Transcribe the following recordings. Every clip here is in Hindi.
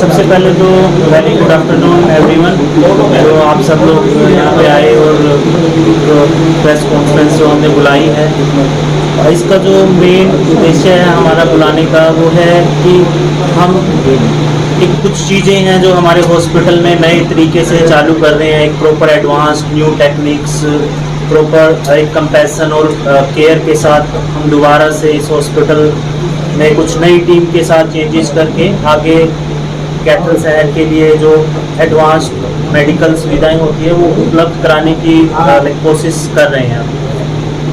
सबसे पहले तो वेरी गुड आफ्टरनून एवरीवन। तो आप सब लोग यहाँ पे आए और प्रेस कॉन्फ्रेंस जो हमने बुलाई है, इसका जो मेन उद्देश्य है हमारा बुलाने का वो है कि हम एक कुछ चीज़ें हैं जो हमारे हॉस्पिटल में नए तरीके से चालू कर रहे हैं। एक proper advanced new techniques, proper एक कंपैशन और केयर के साथ हम दोबारा से इस हॉस्पिटल में कुछ नई टीम के साथ चेंजेस करके आगे कैथल शहर के लिए जो एडवांस्ड मेडिकल सुविधाएं होती है वो उपलब्ध कराने की कोशिश कर रहे हैं।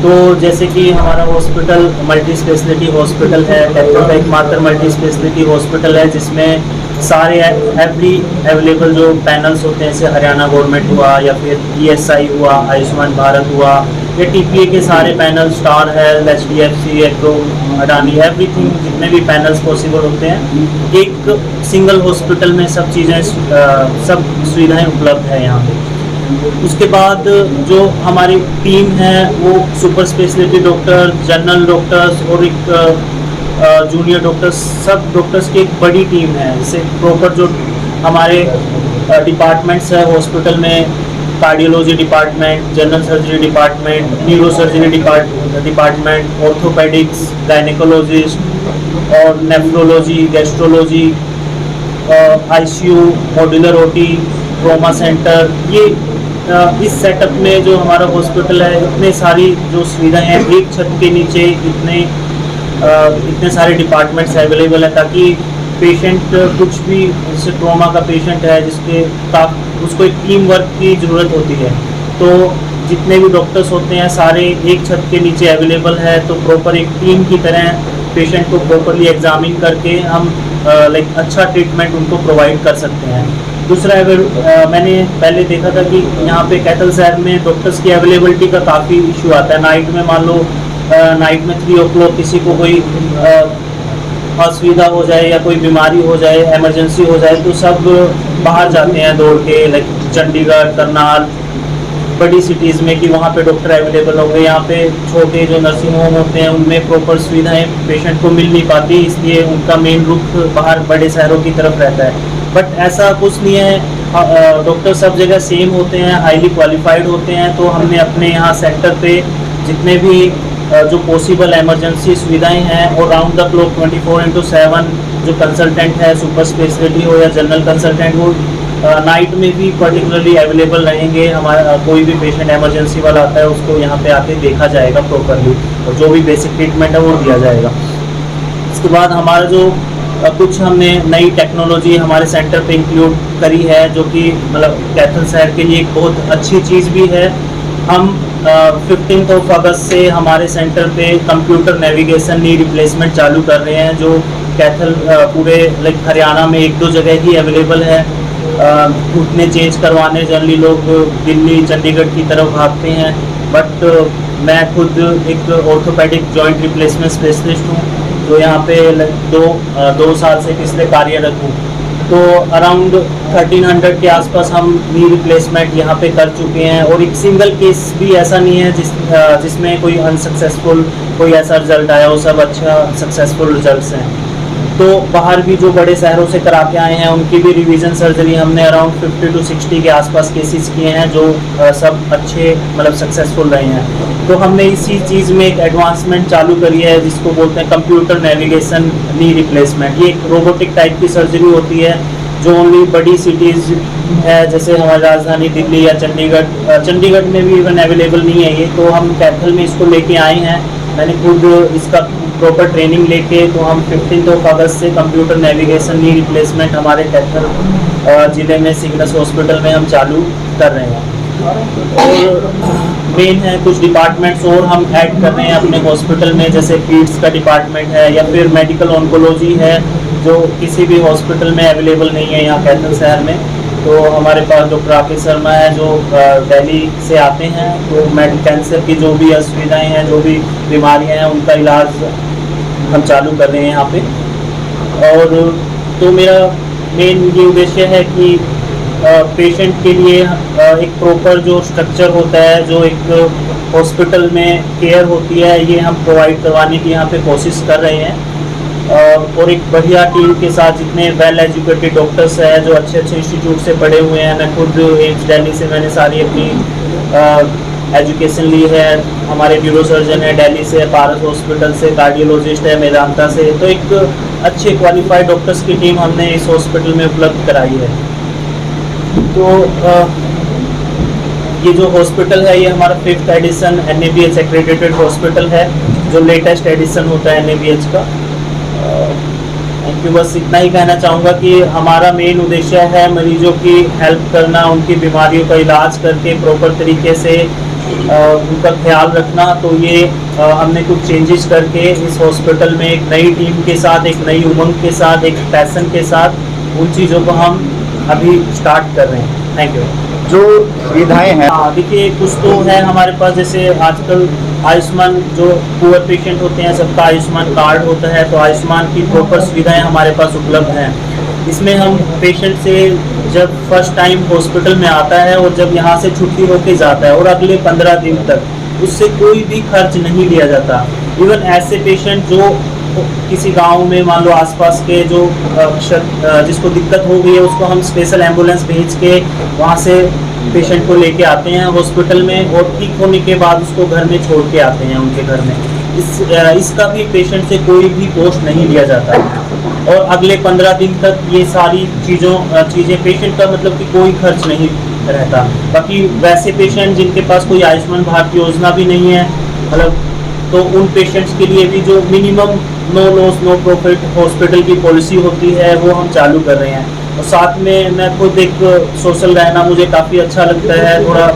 तो जैसे कि हमारा हॉस्पिटल मल्टी स्पेशलिटी हॉस्पिटल है, कैथल का एकमात्र मल्टी स्पेशलिटी हॉस्पिटल है जिसमें सारे एवरी अवेलेबल जो पैनल्स होते हैं, जैसे हरियाणा गवर्नमेंट हुआ या फिर ESI हुआ, आयुष्मान भारत हुआ या TPA के सारे panel, star health, HDFC, agro, Adani, everything, जितने भी पैनल्स पॉसिबल होते हैं एक सिंगल हॉस्पिटल में सब चीज़ें सब सुविधाएं उपलब्ध है यहाँ पे। उसके बाद जो हमारी टीम है वो super speciality doctor, general doctors और एक जूनियर डॉक्टर्स, सब डॉक्टर्स की एक बड़ी टीम है। जैसे प्रॉपर जो हमारे डिपार्टमेंट्स है हॉस्पिटल में, cardiology department, general surgery department, neuro surgery department, orthopaedics, gynaecologist और nephrology, gastrology, ICU, modular OT, trauma centre, ये इस सेटअप में जो हमारा हॉस्पिटल है इतने सारी जो सुविधाएं हैं एक छत के नीचे, इतने सारे डिपार्टमेंट्स अवेलेबल है ताकि पेशेंट कुछ भी, जैसे ट्रॉमा का पेशेंट है जिसके उसको एक टीम वर्क की ज़रूरत होती है, तो जितने भी डॉक्टर्स होते हैं सारे एक छत के नीचे अवेलेबल है। तो प्रॉपर एक टीम की तरह पेशेंट को प्रॉपरली एग्जामिन करके हम अच्छा ट्रीटमेंट उनको प्रोवाइड कर सकते हैं। दूसरा, मैंने पहले देखा था कि यहाँ पे कैथल शहर में डॉक्टर्स की अवेलेबिलिटी का काफ़ी इशू आता है। नाइट में मान लो नाइट में 3 o'clock किसी को कोई असुविधा हो जाए या कोई बीमारी हो जाए, इमरजेंसी हो जाए, तो सब बाहर जाते हैं दौड़ के, चंडीगढ़, करनाल, बड़ी सिटीज़ में कि वहाँ पे डॉक्टर अवेलेबल हो गए। यहाँ पे छोटे जो नर्सिंग होम होते हैं उनमें प्रॉपर सुविधाएं पेशेंट को मिल नहीं पाती, इसलिए उनका मेन रुख बाहर बड़े शहरों की तरफ रहता है। बट ऐसा कुछ नहीं है, डॉक्टर सब जगह सेम होते हैं, हाईली क्वालिफाइड होते हैं। तो हमने अपने यहाँ सेंटर पे जितने भी जो पॉसिबल इमरजेंसी सुविधाएं हैं और राउंड द क्लॉक 24/7 जो कंसल्टेंट है, सुपर स्पेशलिटी हो या जनरल कंसल्टेंट हो, नाइट में भी पर्टिकुलरली अवेलेबल रहेंगे। हमारा कोई भी पेशेंट इमरजेंसी वाला आता है उसको यहाँ पे आके देखा जाएगा प्रॉपरली और जो भी बेसिक ट्रीटमेंट है वो दिया जाएगा। इसके बाद हमारा जो कुछ हमने नई टेक्नोलॉजी हमारे सेंटर पे इंक्लूड करी है, जो कि मतलब कैथल शहर के लिए एक बहुत अच्छी चीज़ भी है। हम 15 अगस्त से हमारे सेंटर पे कंप्यूटर नेविगेशन नी रिप्लेसमेंट चालू कर रहे हैं, जो कैथल पूरे हरियाणा में 1-2 जगह ही अवेलेबल है। घुटने चेंज करवाने जनरली लोग दिल्ली, चंडीगढ़ की तरफ भागते हैं, बट मैं खुद एक ऑर्थोपेडिक जॉइंट रिप्लेसमेंट स्पेशलिस्ट हूँ जो यहाँ पे 2 साल से पिछले कार्यरत हूँ। तो अराउंड 1300 के आसपास हम नी रिप्लेसमेंट यहाँ पे कर चुके हैं और एक सिंगल केस भी ऐसा नहीं है जिसमें कोई अनसक्सेसफुल कोई ऐसा रिजल्ट आया हो, सब अच्छा सक्सेसफुल रिजल्ट्स हैं। तो बाहर भी जो बड़े शहरों से करा के आए हैं उनकी भी रिवीजन सर्जरी हमने अराउंड 50 to 60 के आसपास केसेस किए हैं जो सब अच्छे मतलब सक्सेसफुल रहे हैं। तो हमने इसी चीज़ में एक एडवांसमेंट चालू करी है जिसको बोलते हैं कंप्यूटर नेविगेशन नी रिप्लेसमेंट। ये एक रोबोटिक टाइप की सर्जरी होती है जो ओनली बड़ी सिटीज़ है, जैसे हमारी राजधानी दिल्ली या चंडीगढ़ में भी इवन अवेलेबल नहीं है ये। तो हम कैथल में इसको लेके आए हैं, मैंने खुद इसका प्रॉपर ट्रेनिंग लेके, तो हम 15 अगस्त से कंप्यूटर नेविगेशन नी रिप्लेसमेंट हमारे कैथल ज़िले में सिग्नस हॉस्पिटल में हम चालू कर रहे हैं। और मेन है कुछ डिपार्टमेंट्स और हम ऐड कर रहे हैं अपने हॉस्पिटल में, जैसे पीड्स का डिपार्टमेंट है या फिर मेडिकल ऑन्कोलॉजी है जो किसी भी हॉस्पिटल में अवेलेबल नहीं है यहाँ कैथल शहर में। तो हमारे पास डॉक्टर राकेश शर्मा है जो दिल्ली से आते हैं, तो कैंसर की जो भी असुविधाएँ हैं, जो भी बीमारियाँ हैं, उनका इलाज हम चालू कर रहे हैं यहाँ पे। और तो मेरा मेन ये उद्देश्य है कि पेशेंट के लिए एक प्रॉपर जो स्ट्रक्चर होता है, जो एक हॉस्पिटल में केयर होती है, ये हम प्रोवाइड करवाने की यहाँ पे कोशिश कर रहे हैं। और एक बढ़िया टीम के साथ, जितने वेल एजुकेटेड डॉक्टर्स हैं जो अच्छे अच्छे इंस्टीट्यूट से पढ़े हुए हैं। मैं खुद एम्स दिल्ली से मैंने सारी अपनी एजुकेशन ली है। हमारे न्यूरो सर्जन है दिल्ली से, पारस हॉस्पिटल से, कार्डियोलॉजिस्ट है मेदांता से। तो एक अच्छे क्वालिफाइड डॉक्टर्स की टीम हमने इस हॉस्पिटल में उपलब्ध कराई है। तो ये जो हॉस्पिटल है ये हमारा 5th addition NABH accredited hospital है, जो लेटेस्ट एडिशन होता है NABH का। Thank you. बस इतना ही कहना चाहूँगा कि हमारा मेन उद्देश्य है मरीजों की हेल्प करना, उनकी बीमारियों का इलाज करके प्रॉपर तरीके से उनका ख्याल रखना। तो ये हमने कुछ चेंजेस करके इस हॉस्पिटल में एक नई टीम के साथ, एक नई उमंग के साथ, एक पैशन के साथ उन चीज़ों को हम अभी स्टार्ट कर रहे हैं। Thank you. जो सुविधाएं हैं, हाँ देखिए, कुछ तो है हमारे पास, जैसे आजकल आयुष्मान जो पुअर पेशेंट होते हैं सबका आयुष्मान कार्ड होता है, तो आयुष्मान की प्रॉपर सुविधाएं हमारे पास उपलब्ध हैं। इसमें हम पेशेंट से जब फर्स्ट टाइम हॉस्पिटल में आता है और जब यहाँ से छुट्टी होके जाता है और अगले 15 दिन तक उससे कोई भी खर्च नहीं लिया जाता। इवन ऐसे पेशेंट जो किसी गांव में मान लो आसपास के जो जिसको दिक्कत हो गई है, उसको हम स्पेशल एम्बुलेंस भेज के वहाँ से पेशेंट को लेके आते हैं हॉस्पिटल में, और ठीक होने के बाद उसको घर में छोड़ के आते हैं उनके घर में। इसका भी पेशेंट से कोई भी कॉस्ट नहीं लिया जाता। और अगले 15 दिन तक ये सारी चीज़ें पेशेंट का मतलब कि कोई खर्च नहीं रहता। बाकी वैसे पेशेंट जिनके पास कोई आयुष्मान भारत योजना भी नहीं है, मतलब तो उन पेशेंट्स के लिए भी जो minimum no loss no profit hospital की पॉलिसी होती है वो हम चालू कर रहे हैं। और साथ में मैं खुद एक सोशल रहना मुझे काफ़ी अच्छा लगता है, थोड़ा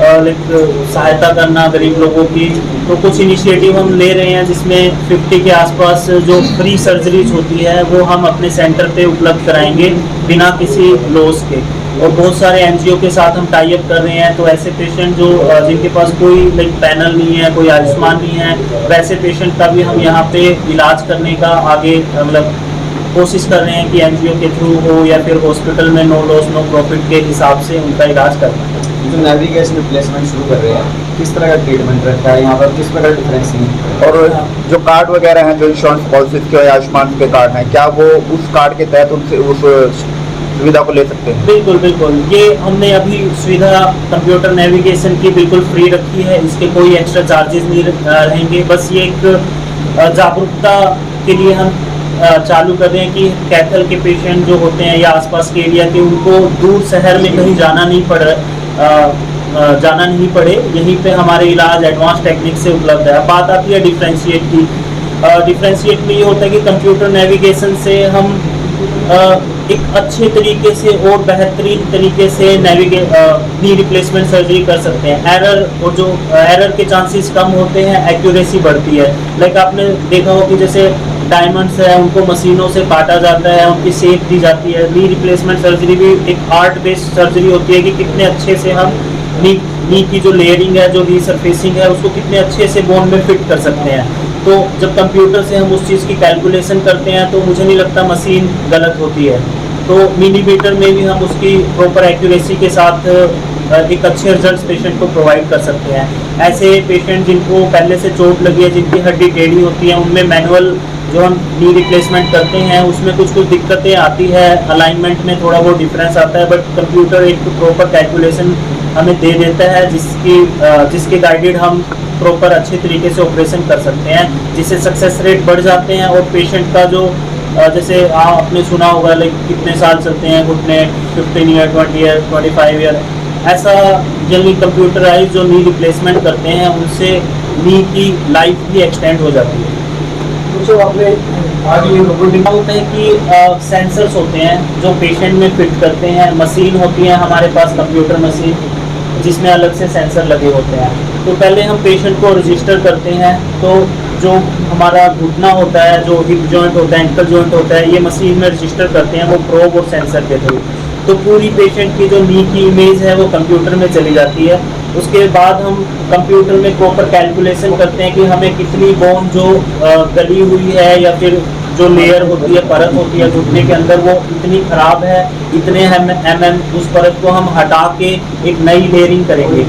सहायता करना गरीब लोगों की। तो कुछ इनिशिएटिव हम ले रहे हैं जिसमें 50 के आसपास जो फ्री सर्जरीज होती है वो हम अपने सेंटर पे उपलब्ध कराएंगे बिना किसी लॉस के। और बहुत सारे NGO के साथ हम टाई अप कर रहे हैं। तो ऐसे पेशेंट जो जिनके पास कोई पैनल नहीं है, कोई आयुष्मान नहीं है, वैसे पेशेंट का भी हम यहाँ पे इलाज करने का आगे मतलब कोशिश कर रहे हैं कि NGO के थ्रू हो या फिर हॉस्पिटल में नो लॉस नो प्रॉफिट के हिसाब से उनका इलाज करना है। जो नेविगेशन रिप्लेसमेंट शुरू कर रहे हैं, किस तरह का ट्रीटमेंट रहता है यहाँ पर, किस प्रकार डिफरेंस है? और जो कार्ड वगैरह हैं, जो इंश्योरेंस पॉलिसीज के आयुष्मान के कार्ड हैं, क्या वो उस कार्ड के तहत उनसे उस सुविधा को ले सकते हैं? बिल्कुल बिल्कुल। ये हमने अभी सुविधा कंप्यूटर नेविगेशन की बिल्कुल फ्री रखी है, इसके कोई एक्स्ट्रा चार्जेस नहीं रहेंगे। बस ये एक जागरूकता के लिए हम चालू कर रहे हैं कि कैथल के पेशेंट जो होते हैं या आसपास के एरिया के, उनको दूर शहर में कहीं जाना नहीं पड़े। यहीं पे हमारे इलाज एडवांस टेक्निक से उपलब्ध है। अब बात आती है डिफ्रेंशिएट की। डिफ्रेंशिएट में ये होता है कि कंप्यूटर नेविगेशन से हम एक अच्छे तरीके से और बेहतरीन तरीके से नी रिप्लेसमेंट सर्जरी कर सकते हैं। एरर के चांसेस कम होते हैं, एक्यूरेसी बढ़ती है। लाइक आपने देखा हो कि जैसे डायमंड्स है, उनको मशीनों से काटा जाता है, उनकी शेप दी जाती है। नी रिप्लेसमेंट सर्जरी भी एक आर्ट बेस्ड सर्जरी होती है कि कितने अच्छे से हम नी की जो लेयरिंग है, जो रीसरफेसिंग है, उसको कितने अच्छे से बोन में फिट कर सकते हैं। तो जब कंप्यूटर से हम उस चीज़ की कैलकुलेशन करते हैं तो मुझे नहीं लगता मशीन गलत होती है। तो मिलीमीटर में भी हम उसकी प्रॉपर एक्यूरेसी के साथ एक अच्छे रिजल्ट्स पेशेंट को प्रोवाइड कर सकते हैं। ऐसे पेशेंट जिनको पहले से चोट लगी है, जिनकी हड्डी टेढ़ी होती है, उनमें मैनुअल जो हम नी रिप्लेसमेंट करते हैं उसमें कुछ दिक्कतें आती है, अलाइनमेंट में थोड़ा बहुत डिफरेंस आता है, बट कंप्यूटर एक प्रॉपर कैलकुलेशन हमें दे देता है जिसके गाइडेड हम प्रॉपर अच्छे तरीके से ऑपरेशन कर सकते हैं, जिससे सक्सेस रेट बढ़ जाते हैं। और पेशेंट का जो जैसे आपने सुना होगा लाइक कितने साल चलते हैं घुटने, 15 ईयर, 20 ईयर, 25 ईयर, ऐसा जनरली कंप्यूटराइज जो नी रिप्लेसमेंट करते हैं उनसे नी की लाइफ भी एक्सटेंड हो जाती है। जो आपने आज ये रोबोटिक होते हैं कि सेंसर्स होते हैं जो पेशेंट में फिट करते हैं। मशीन होती है हमारे पास, कंप्यूटर मशीन, जिसमें अलग से सेंसर लगे होते हैं। तो पहले हम पेशेंट को रजिस्टर करते हैं। तो जो हमारा घुटना होता है, जो हिप जॉइंट होता है, एंकल जॉइंट होता है, ये मशीन में रजिस्टर करते हैं वो प्रोब और सेंसर के थ्रू। तो पूरी पेशेंट की जो नी की इमेज है वो कंप्यूटर में चली जाती है। उसके बाद हम कंप्यूटर में प्रॉपर कैलकुलेशन करते हैं कि हमें कितनी बोन जो गली हुई है या फिर जो लेयर होती है, परत होती है घुटने के अंदर, वो इतनी खराब है, इतने mm उस परत को हम हटा के एक नई लेयरिंग करेंगे।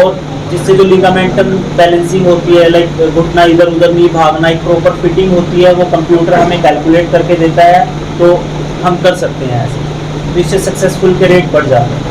और जिससे जो लिगामेंटल बैलेंसिंग होती है, लाइक घुटना इधर उधर नहीं भागना, एक प्रॉपर फिटिंग होती है, वो कंप्यूटर हमें कैलकुलेट करके देता है, तो हम कर सकते हैं ऐसे, तो इससे सक्सेसफुल के रेट बढ़ जाते हैं।